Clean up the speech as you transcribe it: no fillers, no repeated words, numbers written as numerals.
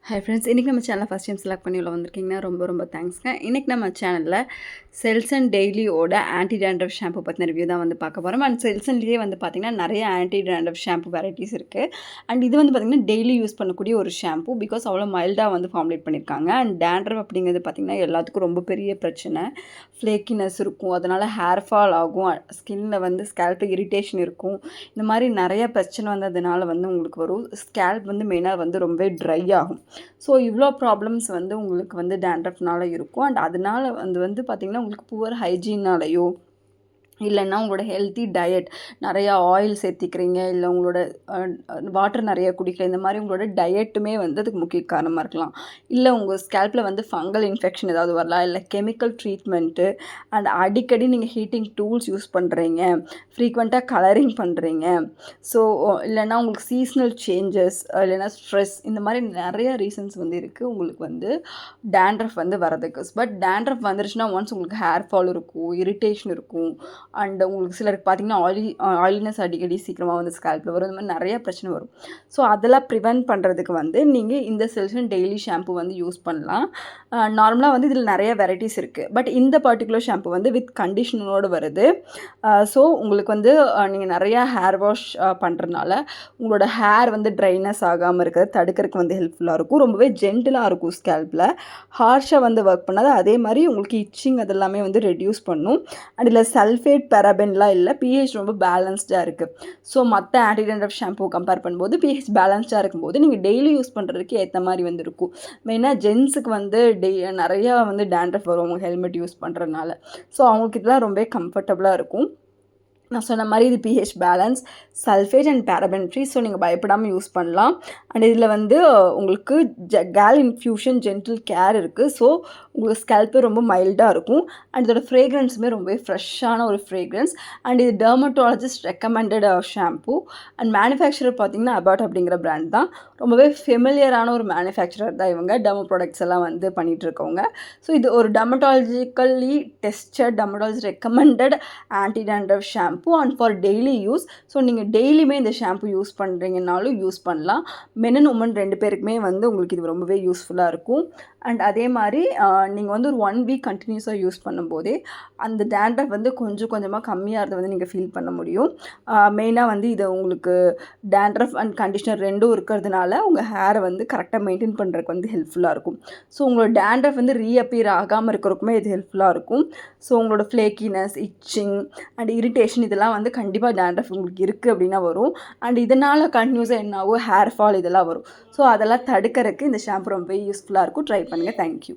Hi friends, இன்றைக்கி நம்ம சேனலை ஃபஸ்ட் டைம் செலக்ட் பண்ணி உள்ள வந்திருக்கீங்கன்னா ரொம்ப தேங்க்ஸ்ங்க. இன்றைக்கி நம்ம சேனலில் செல்சன் டெய்லியோட ஆன்டி டேண்ட்ரஃப் ஷாம்பு பற்றின ரிவ்யூ தான் வந்து பார்க்க போகிறோம். அண்ட் செல்சன்லேயே வந்து பார்த்திங்கன்னா நிறைய ஆன்டி டேண்ட்ரஃப் ஷாம்பு வெரைட்டிஸ் இருக்குது. அண்ட் இது வந்து பார்த்திங்கன்னா டெய்லி யூஸ் பண்ணக்கூடிய ஒரு ஷாம்பு. பிகாஸ் அவ்வளோ மைல்டாக வந்து ஃபார்முலேட் பண்ணியிருக்காங்க. அண்ட் டேண்ட்ரஃப் அப்படிங்கிறது பார்த்திங்கன்னா எல்லாத்துக்கும் ரொம்ப பெரிய பிரச்சனை. ஃப்ளேக்கினஸ் இருக்கும், அதனால் ஹேர் ஃபால் ஆகும், ஸ்கின்னில் வந்து ஸ்கேல்பில் இரிட்டேஷன் இருக்கும். இந்த மாதிரி நிறைய பிரச்சனை வந்து அதனால் வந்து உங்களுக்கு வரும். ஸ்கேல்ப் வந்து மெயினாக வந்து ரொம்பவே ட்ரை ஆகும். ஸோ இவ்வளோ ப்ராப்ளம்ஸ் வந்து உங்களுக்கு வந்து டேண்ட்ரஃப்னால இருக்கும். அண்ட் அதனால் வந்து பார்த்திங்கன்னா உங்களுக்கு புவர் ஹைஜீன்னாலேயோ இல்லைன்னா உங்களோட ஹெல்த்தி டயட், நிறையா ஆயில் சேர்த்திக்கிறீங்க, இல்லை உங்களோட வாட்டர் நிறையா குடிக்கல, இந்த மாதிரி உங்களோட டயட்டுமே வந்து அதுக்கு முக்கிய காரணமாக இருக்கலாம். இல்லை உங்கள் ஸ்கேல்பில் வந்து ஃபங்கல் இன்ஃபெக்ஷன் ஏதாவது வரலாம், இல்லை கெமிக்கல் ட்ரீட்மெண்ட்டு, அண்ட் அடிக்கடி நீங்கள் ஹீட்டிங் டூல்ஸ் யூஸ் பண்ணுறீங்க, ஃப்ரீக்வெண்ட்டாக கலரிங் பண்ணுறீங்க, ஸோ இல்லைன்னா உங்களுக்கு சீஸ்னல் சேஞ்சஸ், இல்லைன்னா ஸ்ட்ரெஸ், இந்த மாதிரி நிறைய ரீசன்ஸ் வந்து இருக்குது உங்களுக்கு வந்து டேண்ட்ரஃப் வந்து வரதுக்கு. பட் டேண்ட்ரஃப் வந்துருச்சுன்னா ஒன்ஸ் உங்களுக்கு ஹேர் ஃபால் இருக்கும், இரிட்டேஷன் இருக்கும், அண்ட் உங்களுக்கு சிலருக்கு பார்த்திங்கன்னா ஆயிலினஸ் அடிக்கடி சீக்கிரமாக வந்து ஸ்கேல்பில் வரும். இந்த மாதிரி நிறைய பிரச்சனை வரும். ஸோ அதெல்லாம் ப்ரிவென்ட் பண்ணுறதுக்கு வந்து நீங்கள் இந்த செல்சன் டெய்லி ஷாம்பு வந்து யூஸ் பண்ணலாம். நார்மலாக வந்து இதில் நிறைய வெரைட்டிஸ் இருக்குது. பட் இந்த பர்டிகுலர் ஷாம்பு வந்து வித் கண்டிஷனரோடு வருது. ஸோ உங்களுக்கு வந்து நீங்கள் நிறையா ஹேர் வாஷ் பண்ணுறதுனால உங்களோட ஹேர் வந்து ட்ரைனஸ் ஆகாமல் இருக்கிறது தடுக்கிறதுக்கு வந்து ஹெல்ப்ஃபுல்லாக இருக்கும். ரொம்பவே ஜென்டிலாக இருக்கும் ஸ்கேல்பில், ஹார்ஷாக வந்து ஒர்க் பண்ணாது. அதே மாதிரி உங்களுக்கு இச்சிங் அதெல்லாமே வந்து ரெடியூஸ் பண்ணும். அண்ட் இதில் சல்ஃபேட் பெராபென்லாம் இல்லை, பிஹெச் ரொம்ப பேலன்ஸ்டாக இருக்குது. ஸோ மற்ற ஆன்டி டேண்ட்ரஃப் ஷாம்பு கம்பேர் பண்ணும்போது பிஹெச் பேலன்ஸ்டாக இருக்கும்போது நீங்கள் டெய்லி யூஸ் பண்ணுறதுக்கு ஏற்ற மாதிரி வந்து இருக்கும். மெயினாக ஜென்ஸுக்கு வந்து நிறையா வந்து டேண்ட்ரஃப் வரும் அவங்க ஹெல்மெட் யூஸ் பண்ணுறதுனால. ஸோ அவங்களுக்கு இதெல்லாம் ரொம்ப கம்ஃபர்டபுளாக இருக்கும். நான் சொன்ன மாதிரி இது P H balance, sulphate and paraben free. So நீங்கள் பயப்படாமல் யூஸ் பண்ணலாம். அண்ட் இதில் வந்து உங்களுக்கு கேல் இன்ஃப்யூஷன் ஜென்டில் கேர் இருக்குது. ஸோ உங்களுக்கு ஸ்கேல்பு ரொம்ப மைல்டாக இருக்கும். அண்ட் இதோட ஃப்ரேக்ரன்ஸுமே ரொம்ப ஃப்ரெஷ்ஷான ஒரு ஃப்ரேக்ரன்ஸ். அண்ட் இது dermatologist recommended shampoo. And manufacturer பார்த்திங்கன்னா அபாட் அப்படிங்கிற பிராண்ட் தான். ரொம்பவே ஃபெமிலியரான ஒரு மேனுஃபேக்சரர் தான் இவங்க. டெர்மோ ப்ராடக்ட்ஸ் எல்லாம் வந்து பண்ணிகிட்ருக்கவங்க. ஸோ இது ஒரு dermatologically tested, dermatology recommended anti dandruff shampoo and for daily use. So நீங்கள் டெய்லியுமே இந்த ஷாம்பு யூஸ் பண்ணுறீங்கனாலும் யூஸ் பண்ணலாம். மென் அண்ட் உமன் 2 பேருக்குமே வந்து உங்களுக்கு இது ரொம்பவே யூஸ்ஃபுல்லாக இருக்கும். அண்ட் அதே மாதிரி நீங்கள் வந்து ஒரு 1 வீக் கண்டினியூஸாக யூஸ் பண்ணும்போதே அந்த டேண்ட்ரஃப் வந்து கொஞ்சம் கொஞ்சமாக கம்மியாகிறத வந்து நீங்கள் ஃபீல் பண்ண முடியும். மெயினாக வந்து இது உங்களுக்கு டேண்ட்ரஃப் அண்ட் கண்டிஷனர் ரெண்டும் இருக்கிறதுனால உங்கள் ஹேரை வந்து கரெக்டாக மெயின்டைன் பண்ணுறதுக்கு வந்து ஹெல்ப்ஃபுல்லாக இருக்கும். ஸோ உங்களோட டேண்ட்ரஃப் வந்து ரீஅப்பியர் ஆகாமல் இருக்கிறதுக்குமே இது ஹெல்ப்ஃபுல்லாக இருக்கும். ஸோ உங்களோட ஃப்ளேக்கினஸ், இச்சிங் அண்ட் இரிட்டேஷன் இதெல்லாம் வந்து கண்டிப்பாக டேண்ட்ரஃப் உங்களுக்கு இருக்குது அப்படின்னா வரும். அண்ட் இதனால் கண்டினியூஸாக என்ன ஆகும், ஹேர் ஃபால் இதெல்லாம் வரும். ஸோ அதெல்லாம் தடுக்கிறதுக்கு இந்த ஷாம்பு ரொம்ப யூஸ்ஃபுல்லாக இருக்கும். ட்ரை பண்ணுங்கள். தேங்க்யூ.